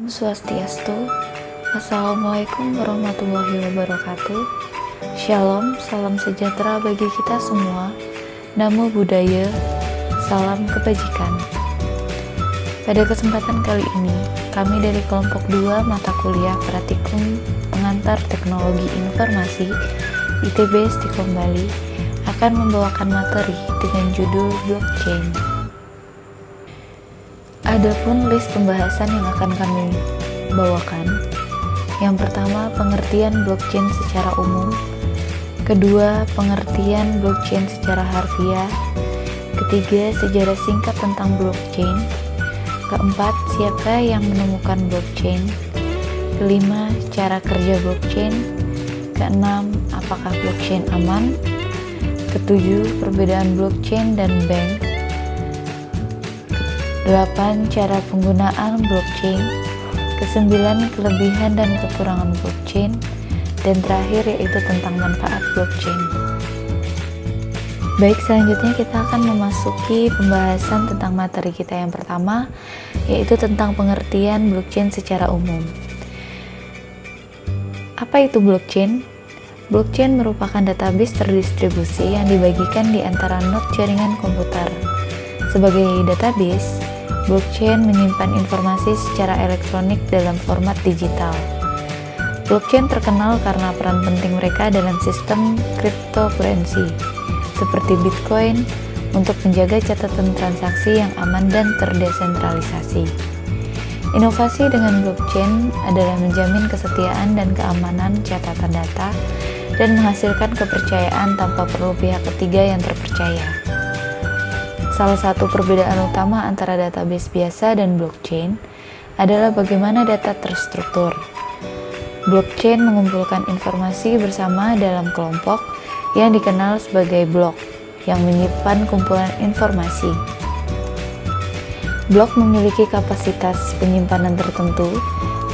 Om Swastiastu. Assalamualaikum warahmatullahi wabarakatuh. Shalom, salam sejahtera bagi kita semua. Namo Buddhaya, salam kebajikan. Pada kesempatan kali ini, kami dari kelompok 2 mata kuliah Praktikum Pengantar Teknologi Informasi ITB Stikom Bali akan membawakan materi dengan judul blockchain. Adapun list pembahasan yang akan kami bawakan, yang pertama pengertian blockchain secara umum, kedua pengertian blockchain secara harfiah, ketiga sejarah singkat tentang blockchain, keempat siapa yang menemukan blockchain, kelima cara kerja blockchain, keenam apakah blockchain aman, ketujuh perbedaan blockchain dan bank, 8. Cara penggunaan blockchain, ke-9 kelebihan dan kekurangan blockchain, dan terakhir yaitu tentang manfaat blockchain. Baik, selanjutnya kita akan memasuki pembahasan tentang materi kita yang pertama, yaitu tentang pengertian blockchain secara umum. Apa itu blockchain? Blockchain merupakan database terdistribusi yang dibagikan di antara node jaringan komputer. Sebagai database, blockchain menyimpan informasi secara elektronik dalam format digital. Blockchain terkenal karena peran penting mereka dalam sistem cryptocurrency, seperti Bitcoin, untuk menjaga catatan transaksi yang aman dan terdesentralisasi. Inovasi dengan blockchain adalah menjamin kesetiaan dan keamanan catatan data dan menghasilkan kepercayaan tanpa perlu pihak ketiga yang terpercaya. Salah satu perbedaan utama antara database biasa dan blockchain adalah bagaimana data terstruktur. Blockchain mengumpulkan informasi bersama dalam kelompok yang dikenal sebagai blok, yang menyimpan kumpulan informasi. Blok memiliki kapasitas penyimpanan tertentu,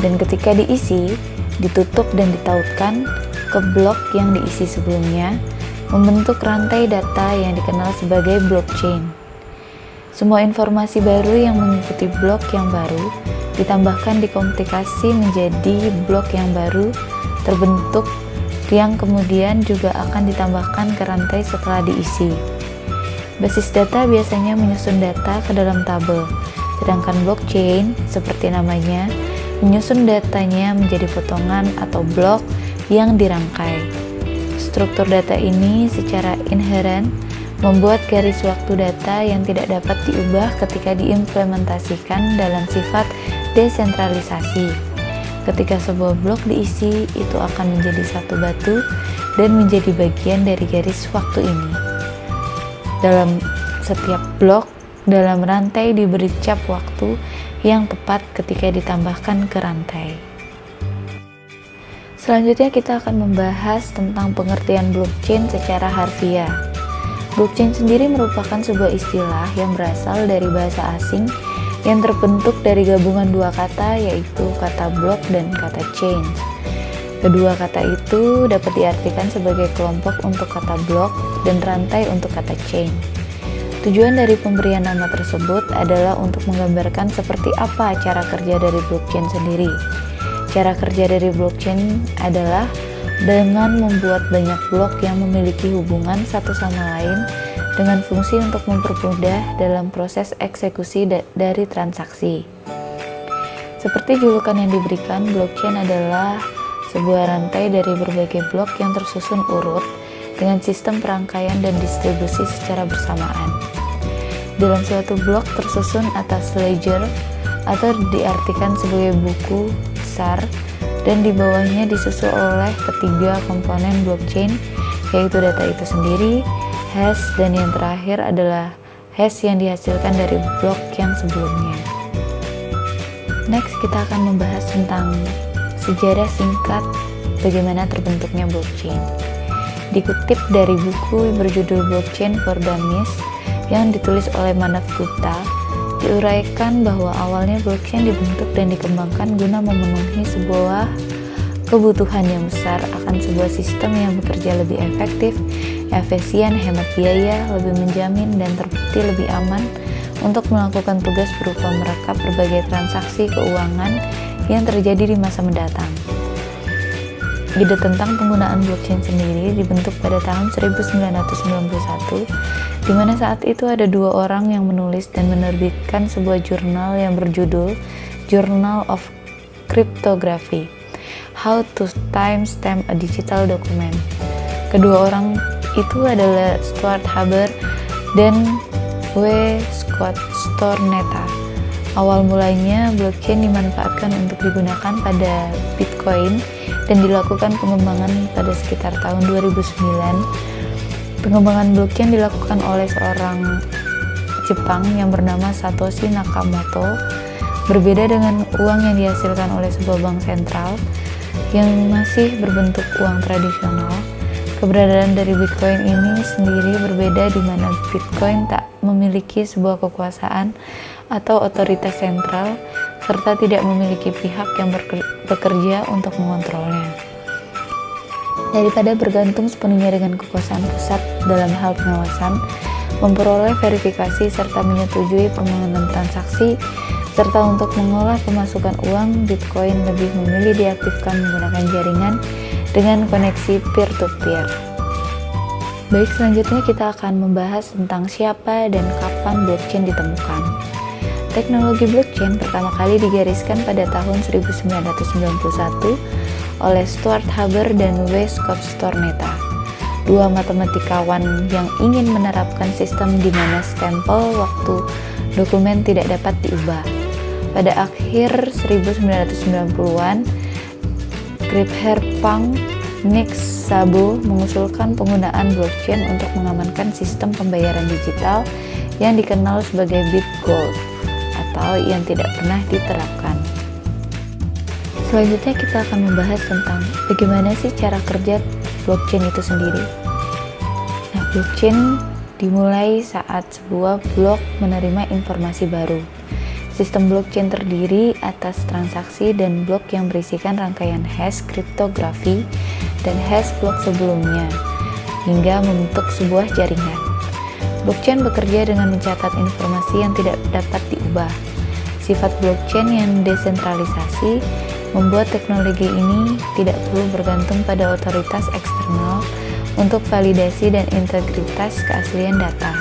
dan ketika diisi, ditutup dan ditautkan ke blok yang diisi sebelumnya, membentuk rantai data yang dikenal sebagai blockchain. Semua informasi baru yang mengikuti blok yang baru ditambahkan dikomplikasi menjadi blok yang baru terbentuk yang kemudian juga akan ditambahkan ke rantai setelah diisi. Basis data biasanya menyusun data ke dalam tabel, sedangkan blockchain, seperti namanya, menyusun datanya menjadi potongan atau blok yang dirangkai. Struktur data ini secara inheren membuat garis waktu data yang tidak dapat diubah ketika diimplementasikan dalam sifat desentralisasi. Ketika sebuah blok diisi, itu akan menjadi satu batu dan menjadi bagian dari garis waktu ini. Dalam setiap blok, dalam rantai diberi cap waktu yang tepat ketika ditambahkan ke rantai. Selanjutnya kita akan membahas tentang pengertian blockchain secara harfiah. Blockchain sendiri merupakan sebuah istilah yang berasal dari bahasa asing yang terbentuk dari gabungan dua kata, yaitu kata block dan kata chain. Kedua kata itu dapat diartikan sebagai kelompok untuk kata block dan rantai untuk kata chain. Tujuan dari pemberian nama tersebut adalah untuk menggambarkan seperti apa cara kerja dari blockchain sendiri. Cara kerja dari blockchain adalah dengan membuat banyak blok yang memiliki hubungan satu sama lain dengan fungsi untuk mempermudah dalam proses eksekusi dari transaksi. Seperti julukan yang diberikan, blockchain adalah sebuah rantai dari berbagai blok yang tersusun urut dengan sistem perangkaian dan distribusi secara bersamaan. Dalam suatu blok tersusun atas ledger atau diartikan sebagai buku besar, dan di bawahnya disusul oleh ketiga komponen blockchain, yaitu data itu sendiri, hash, dan yang terakhir adalah hash yang dihasilkan dari blok yang sebelumnya. Next, kita akan membahas tentang sejarah singkat bagaimana terbentuknya blockchain. Dikutip dari buku berjudul Blockchain for Dummies yang ditulis oleh Manav Gupta, diuraikan bahwa awalnya blockchain dibentuk dan dikembangkan guna memenuhi sebuah kebutuhan yang besar akan sebuah sistem yang bekerja lebih efektif, efisien, hemat biaya, lebih menjamin, dan terbukti lebih aman untuk melakukan tugas berupa merekap berbagai transaksi keuangan yang terjadi di masa mendatang. Ide tentang penggunaan blockchain sendiri dibentuk pada tahun 1991, di mana saat itu ada dua orang yang menulis dan menerbitkan sebuah jurnal yang berjudul Journal of Cryptography, How to Timestamp a Digital Document. Kedua orang itu adalah Stuart Haber dan W. Scott Stornetta. Awal mulanya blockchain dimanfaatkan untuk digunakan pada Bitcoin dan dilakukan pengembangan pada sekitar tahun 2009. Pengembangan blockchain dilakukan oleh seorang Jepang yang bernama Satoshi Nakamoto. Berbeda dengan uang yang dihasilkan oleh sebuah bank sentral yang masih berbentuk uang tradisional, keberadaan dari Bitcoin ini sendiri berbeda, di mana Bitcoin tak memiliki sebuah kekuasaan atau otoritas sentral, serta tidak memiliki pihak yang bekerja untuk mengontrolnya. Daripada bergantung sepenuhnya dengan kekuasaan pusat dalam hal pengawasan, memperoleh verifikasi serta menyetujui permohonan transaksi, serta untuk mengolah pemasukan uang, Bitcoin lebih memilih diaktifkan menggunakan jaringan dengan koneksi peer-to-peer. Baik, selanjutnya kita akan membahas tentang siapa dan kapan blockchain ditemukan. Teknologi blockchain pertama kali digariskan pada tahun 1991 oleh Stuart Haber dan W. Scott Stornetta, dua matematikawan yang ingin menerapkan sistem di mana stempel waktu dokumen tidak dapat diubah. Pada akhir 1990-an, Cypherpunk Nick Szabo mengusulkan penggunaan blockchain untuk mengamankan sistem pembayaran digital yang dikenal sebagai Bitgold atau yang tidak pernah diterapkan. Selanjutnya kita akan membahas tentang bagaimana sih cara kerja blockchain itu sendiri. Nah, blockchain dimulai saat sebuah blok menerima informasi baru. Sistem blockchain terdiri atas transaksi dan blok yang berisikan rangkaian hash kriptografi dan hash blok sebelumnya, hingga membentuk sebuah jaringan. Blockchain bekerja dengan mencatat informasi yang tidak dapat diubah. Sifat blockchain yang desentralisasi membuat teknologi ini tidak perlu bergantung pada otoritas eksternal untuk validasi dan integritas keaslian data.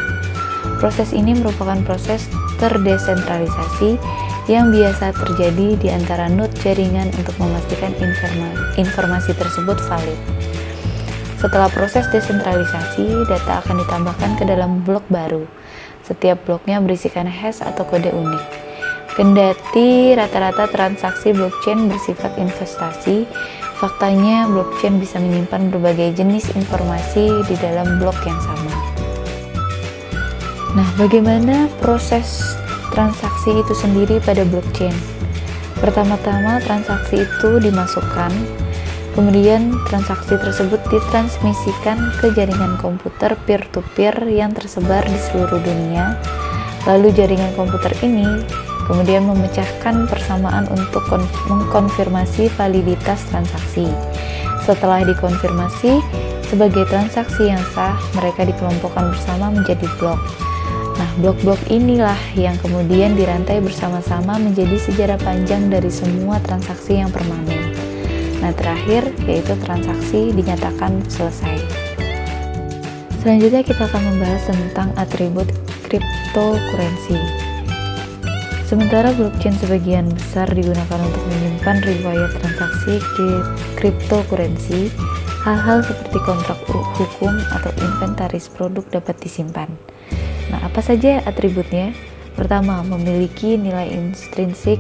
Proses ini merupakan proses terdesentralisasi yang biasa terjadi di antara node jaringan untuk memastikan informasi tersebut valid. Setelah proses desentralisasi, data akan ditambahkan ke dalam blok baru. Setiap bloknya berisikan hash atau kode unik. Kendati rata-rata transaksi blockchain bersifat investasi, faktanya blockchain bisa menyimpan berbagai jenis informasi di dalam blok yang sama. Nah, bagaimana proses transaksi itu sendiri pada blockchain? Pertama-tama transaksi itu dimasukkan, kemudian transaksi tersebut ditransmisikan ke jaringan komputer peer-to-peer yang tersebar di seluruh dunia. Lalu jaringan komputer ini kemudian memecahkan persamaan untuk mengkonfirmasi validitas transaksi. Setelah dikonfirmasi sebagai transaksi yang sah, mereka dikelompokkan bersama menjadi blok. Nah, blok-blok inilah yang kemudian dirantai bersama-sama menjadi sejarah panjang dari semua transaksi yang permanen. Nah, terakhir yaitu transaksi dinyatakan selesai. Selanjutnya kita akan membahas tentang atribut cryptocurrency. Sementara blockchain sebagian besar digunakan untuk menyimpan riwayat transaksi cryptocurrency, hal-hal seperti kontrak hukum atau inventaris produk dapat disimpan. Nah, apa saja atributnya? Pertama, memiliki nilai intrinsik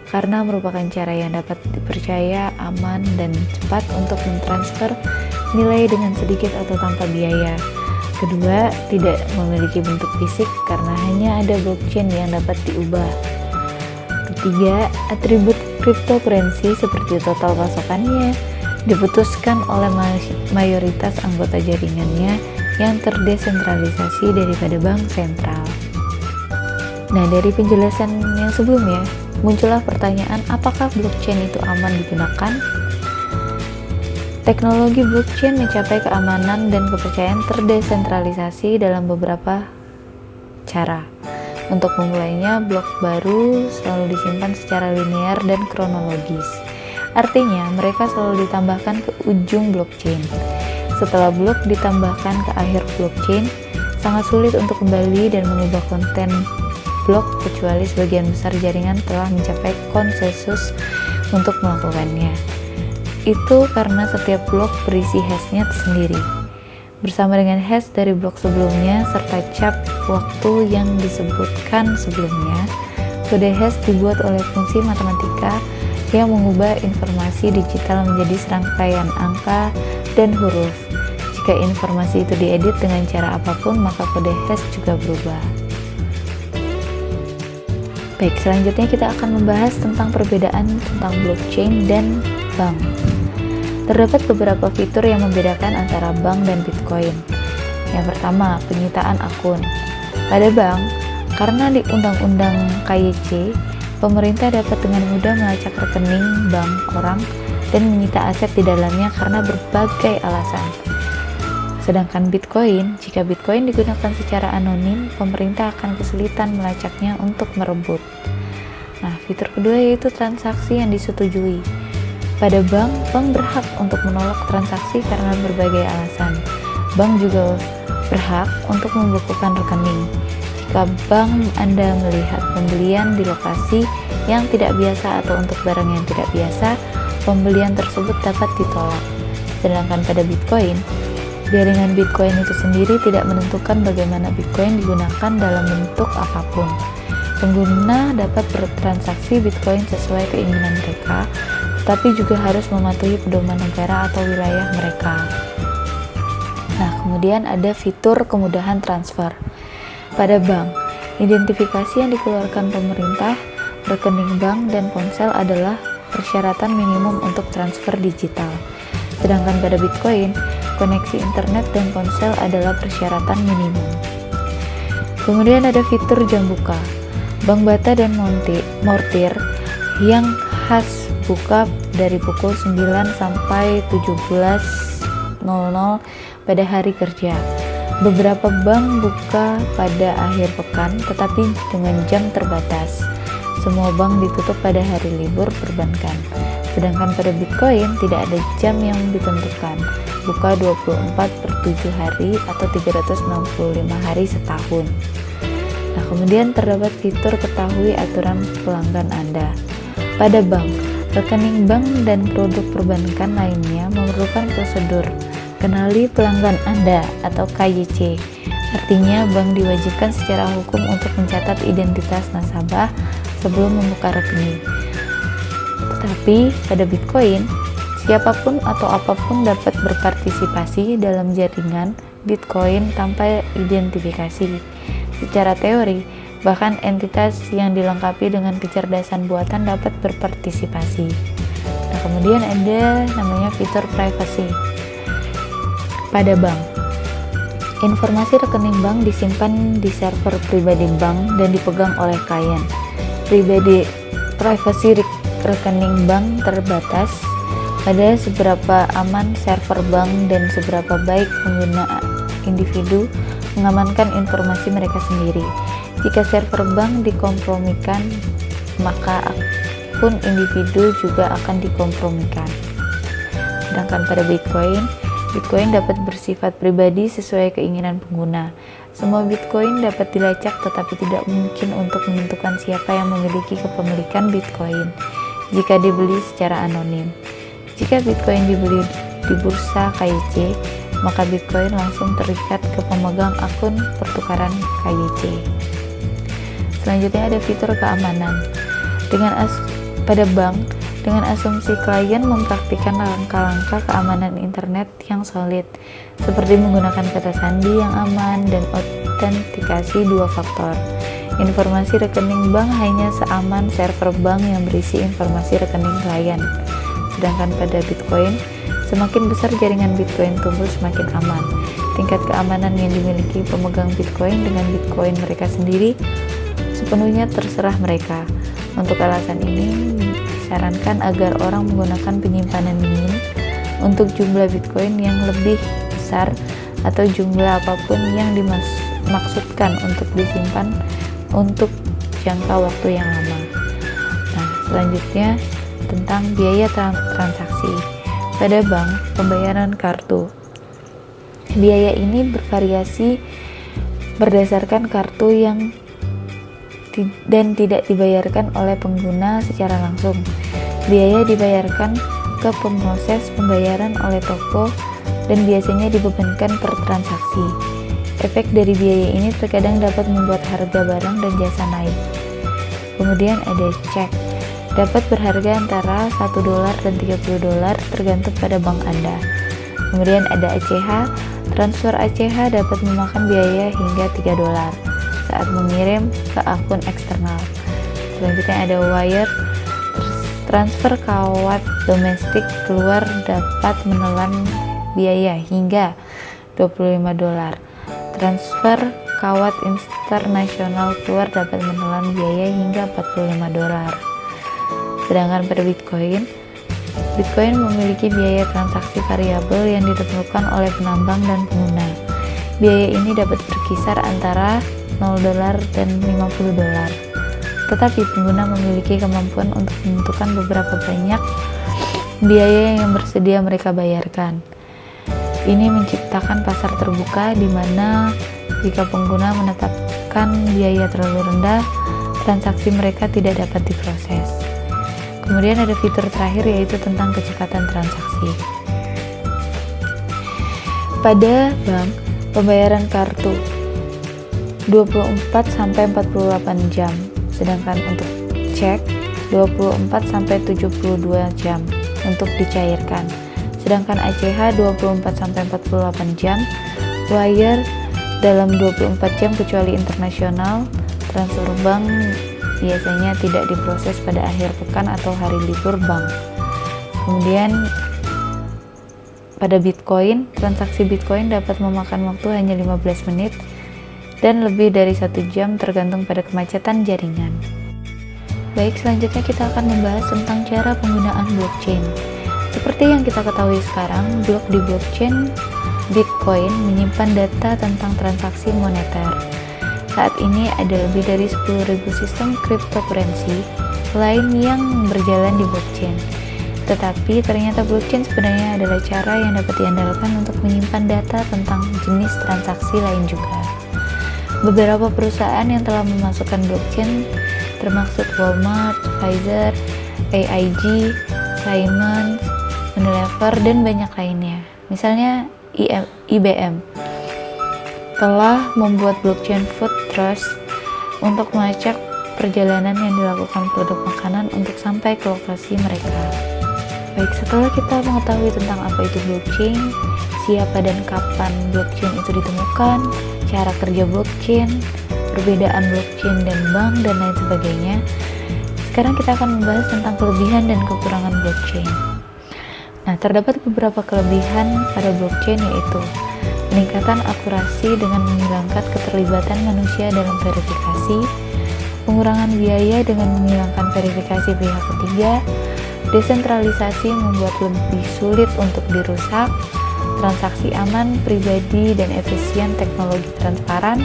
karena merupakan cara yang dapat dipercaya, aman, dan cepat untuk mentransfer nilai dengan sedikit atau tanpa biaya. Kedua, tidak memiliki bentuk fisik karena hanya ada blockchain yang dapat diubah. Ketiga, atribut cryptocurrency seperti total pasokannya diputuskan oleh mayoritas anggota jaringannya yang terdesentralisasi daripada bank sentral. Nah, dari penjelasan yang sebelumnya, muncullah pertanyaan, apakah blockchain itu aman digunakan? Teknologi blockchain mencapai keamanan dan kepercayaan terdesentralisasi dalam beberapa cara. Untuk memulainya, blok baru selalu disimpan secara linear dan kronologis. Artinya, mereka selalu ditambahkan ke ujung blockchain. Setelah blok ditambahkan ke akhir blockchain, sangat sulit untuk kembali dan mengubah konten blok kecuali sebagian besar jaringan telah mencapai konsensus untuk melakukannya. Itu karena setiap blok berisi hashnya sendiri, bersama dengan hash dari blok sebelumnya serta cap waktu yang disebutkan sebelumnya. Kode hash dibuat oleh fungsi matematika yang mengubah informasi digital menjadi serangkaian angka dan huruf. Jika informasi itu diedit dengan cara apapun, maka kode hash juga berubah. Baik, selanjutnya kita akan membahas tentang perbedaan tentang blockchain dan bank. Terdapat beberapa fitur yang membedakan antara bank dan Bitcoin. Yang pertama, penyitaan akun. Pada bank, karena di Undang-Undang KYC, pemerintah dapat dengan mudah melacak rekening bank orang dan menyita aset di dalamnya karena berbagai alasan. Sedangkan Bitcoin, jika Bitcoin digunakan secara anonim, pemerintah akan kesulitan melacaknya untuk merebut. Nah, fitur kedua yaitu transaksi yang disetujui. Pada bank berhak untuk menolak transaksi karena berbagai alasan. Bank juga berhak untuk membekukan rekening. Jika bank Anda melihat pembelian di lokasi yang tidak biasa atau untuk barang yang tidak biasa, pembelian tersebut dapat ditolak. Sedangkan pada Bitcoin, jaringan Bitcoin itu sendiri tidak menentukan bagaimana Bitcoin digunakan dalam bentuk apapun. Pengguna dapat bertransaksi Bitcoin sesuai keinginan mereka, tetapi juga harus mematuhi pedoman negara atau wilayah mereka. Nah, kemudian ada fitur kemudahan transfer. Pada bank, identifikasi yang dikeluarkan pemerintah, rekening bank, dan ponsel adalah persyaratan minimum untuk transfer digital. Sedangkan pada Bitcoin, koneksi internet dan ponsel adalah persyaratan minimum. Kemudian ada fitur jam buka. Bank Bata dan Mortir yang khas buka dari pukul 9 sampai 17.00 pada hari kerja. Beberapa bank buka pada akhir pekan, tetapi dengan jam terbatas. Semua bank ditutup pada hari libur perbankan. Sedangkan pada Bitcoin tidak ada jam yang ditentukan, buka 24/7 hari atau 365 hari setahun. Nah, kemudian terdapat fitur ketahui aturan pelanggan Anda. Pada bank, rekening bank dan produk perbankan lainnya memerlukan prosedur kenali pelanggan Anda atau KYC. Artinya, bank diwajibkan secara hukum untuk mencatat identitas nasabah sebelum membuka rekening. Tetapi pada Bitcoin, siapapun atau apapun dapat berpartisipasi dalam jaringan Bitcoin tanpa identifikasi. Secara teori, bahkan entitas yang dilengkapi dengan kecerdasan buatan dapat berpartisipasi. Nah, kemudian ada namanya fitur privacy. Pada bank, informasi rekening bank disimpan di server pribadi bank dan dipegang oleh klien. Privacy rekening bank terbatas pada seberapa aman server bank dan seberapa baik pengguna individu mengamankan informasi mereka sendiri. Jika server bank dikompromikan, maka akun individu juga akan dikompromikan. Sedangkan pada Bitcoin dapat bersifat pribadi sesuai keinginan pengguna. Semua Bitcoin dapat dilacak, tetapi tidak mungkin untuk menentukan siapa yang memiliki kepemilikan Bitcoin jika dibeli secara anonim. Jika Bitcoin dibeli di bursa KYC, maka Bitcoin langsung terikat ke pemegang akun pertukaran KYC. Selanjutnya ada fitur keamanan. Pada bank, dengan asumsi klien mempraktikkan langkah-langkah keamanan internet yang solid, seperti menggunakan kata sandi yang aman dan autentikasi 2 faktor. Informasi rekening bank hanya seaman server bank yang berisi informasi rekening klien. Sedangkan pada Bitcoin, semakin besar jaringan Bitcoin tumbuh semakin aman. Tingkat keamanan yang dimiliki pemegang Bitcoin dengan Bitcoin mereka sendiri sepenuhnya terserah mereka. Untuk alasan ini, disarankan agar orang menggunakan penyimpanan minim untuk jumlah Bitcoin yang lebih besar atau jumlah apapun yang dimaksudkan untuk disimpan untuk jangka waktu yang lama. Nah, selanjutnya tentang biaya transaksi. Pada bank, pembayaran kartu. Biaya ini bervariasi berdasarkan kartu yang dan tidak dibayarkan oleh pengguna secara langsung. Biaya dibayarkan ke pemroses pembayaran oleh toko dan biasanya dibebankan per transaksi. Efek dari biaya ini terkadang dapat membuat harga barang dan jasa naik. Kemudian ada cek. Dapat berharga antara $1 dan $30 tergantung pada bank Anda. Kemudian ada ACH. Transfer ACH dapat memakan biaya hingga $3 saat mengirim ke akun eksternal. Selanjutnya ada wire. Transfer kawat domestik keluar dapat menelan biaya hingga $25. Transfer kawat internasional keluar dapat menelan biaya hingga $45. Sedangkan pada Bitcoin memiliki biaya transaksi variabel yang ditentukan oleh penambang dan pengguna. Biaya ini dapat berkisar antara $0 dan $50. Tetapi pengguna memiliki kemampuan untuk menentukan beberapa banyak biaya yang bersedia mereka bayarkan. Ini menciptakan pasar terbuka di mana jika pengguna menetapkan biaya terlalu rendah, transaksi mereka tidak dapat diproses. Kemudian ada fitur terakhir yaitu tentang kecepatan transaksi. Pada bank, pembayaran kartu 24-48 jam, sedangkan untuk cek 24-72 jam untuk dicairkan. Sedangkan ACH 24-48 jam, wire dalam 24 jam kecuali internasional. Transfer bank biasanya tidak diproses pada akhir pekan atau hari libur bank. Kemudian pada Bitcoin, transaksi Bitcoin dapat memakan waktu hanya 15 menit dan lebih dari 1 jam tergantung pada kemacetan jaringan. Baik, selanjutnya kita akan membahas tentang cara penggunaan blockchain. Seperti yang kita ketahui sekarang, blok di blockchain Bitcoin menyimpan data tentang transaksi moneter. Saat ini ada lebih dari 10.000 sistem cryptocurrency lain yang berjalan di blockchain. Tetapi ternyata blockchain sebenarnya adalah cara yang dapat diandalkan untuk menyimpan data tentang jenis transaksi lain juga. Beberapa perusahaan yang telah memasukkan blockchain termasuk Walmart, Pfizer, AIG, Siemens, Unilever, dan banyak lainnya. Misalnya IBM telah membuat blockchain food trust untuk melacak perjalanan yang dilakukan produk makanan untuk sampai ke lokasi mereka. Baik, setelah kita mengetahui tentang apa itu blockchain, siapa dan kapan blockchain itu ditemukan, cara kerja blockchain, perbedaan blockchain dan bank, dan lain sebagainya, sekarang kita akan membahas tentang kelebihan dan kekurangan blockchain. Nah, terdapat beberapa kelebihan pada blockchain, yaitu peningkatan akurasi dengan menghilangkan keterlibatan manusia dalam verifikasi, pengurangan biaya dengan menghilangkan verifikasi pihak ketiga, desentralisasi membuat lebih sulit untuk dirusak, transaksi aman, pribadi, dan efisien, teknologi transparan,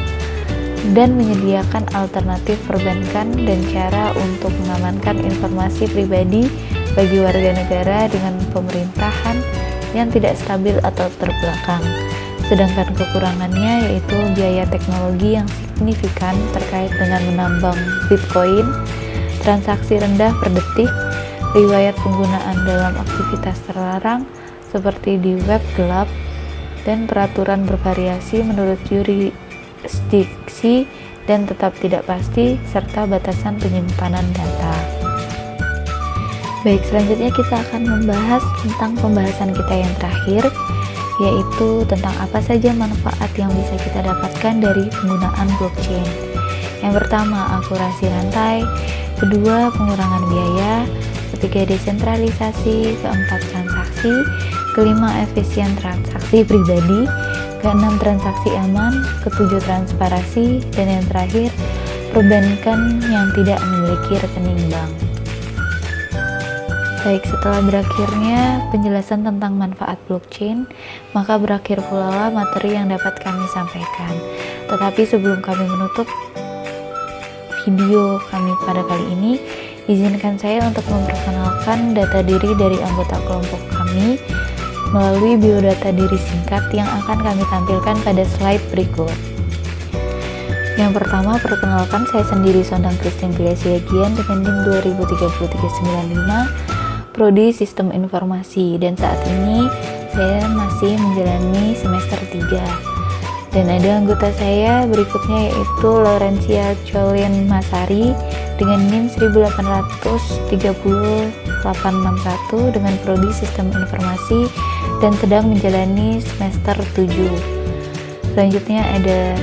dan menyediakan alternatif perbankan dan cara untuk mengamankan informasi pribadi bagi warga negara dengan pemerintahan yang tidak stabil atau terbelakang. Sedangkan kekurangannya yaitu biaya teknologi yang signifikan terkait dengan menambang Bitcoin, transaksi rendah per detik, riwayat penggunaan dalam aktivitas terlarang seperti di web gelap, dan peraturan bervariasi menurut jurisdiksi dan tetap tidak pasti, serta batasan penyimpanan data. Baik, selanjutnya kita akan membahas tentang pembahasan kita yang terakhir, yaitu tentang apa saja manfaat yang bisa kita dapatkan dari penggunaan blockchain. Yang pertama, akurasi rantai, kedua, pengurangan biaya, ketiga, desentralisasi, keempat, transaksi, kelima, efisien transaksi pribadi, keenam, transaksi aman, ketujuh, transparansi, dan yang terakhir, perbankan yang tidak memiliki rekening bank. Baik, setelah berakhirnya penjelasan tentang manfaat blockchain, maka berakhir pula materi yang dapat kami sampaikan. Tetapi sebelum kami menutup video kami pada kali ini, izinkan saya untuk memperkenalkan data diri dari anggota kelompok kami melalui biodata diri singkat yang akan kami tampilkan pada slide berikut. Yang pertama, perkenalkan, saya sendiri Sondang Christine Pila Siagian dengan NIM 203395, Prodi Sistem Informasi, dan saat ini saya masih menjalani semester 3. Dan ada anggota saya berikutnya yaitu Laurencia Cholien Masari dengan NIM 1830861 dengan Prodi Sistem Informasi dan sedang menjalani semester 7. Selanjutnya ada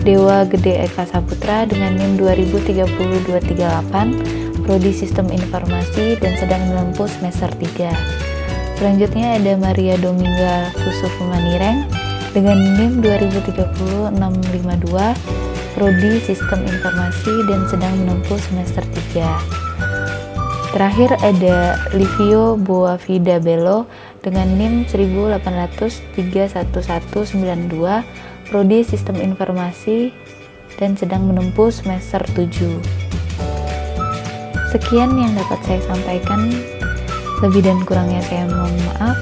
Dewa Gede Eka Saputra dengan NIM 203238, Prodi Sistem Informasi dan sedang menempuh semester 3. Selanjutnya ada Maria Dominga Kusufumanireng dengan NIM 203652, Prodi Sistem Informasi dan sedang menempuh semester 3. Terakhir ada Livio Boavida Bello dengan NIM 180381192, Prodi Sistem Informasi dan sedang menempuh semester 7. Sekian yang dapat saya sampaikan, lebih dan kurangnya saya mohon maaf.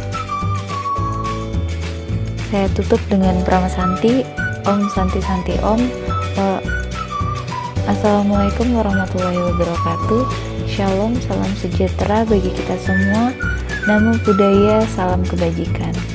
Saya tutup dengan Pramasanti, Om Santi Santi Om. Assalamualaikum warahmatullahi wabarakatuh. Shalom, salam sejahtera bagi kita semua. Namo Buddhaya, salam kebajikan.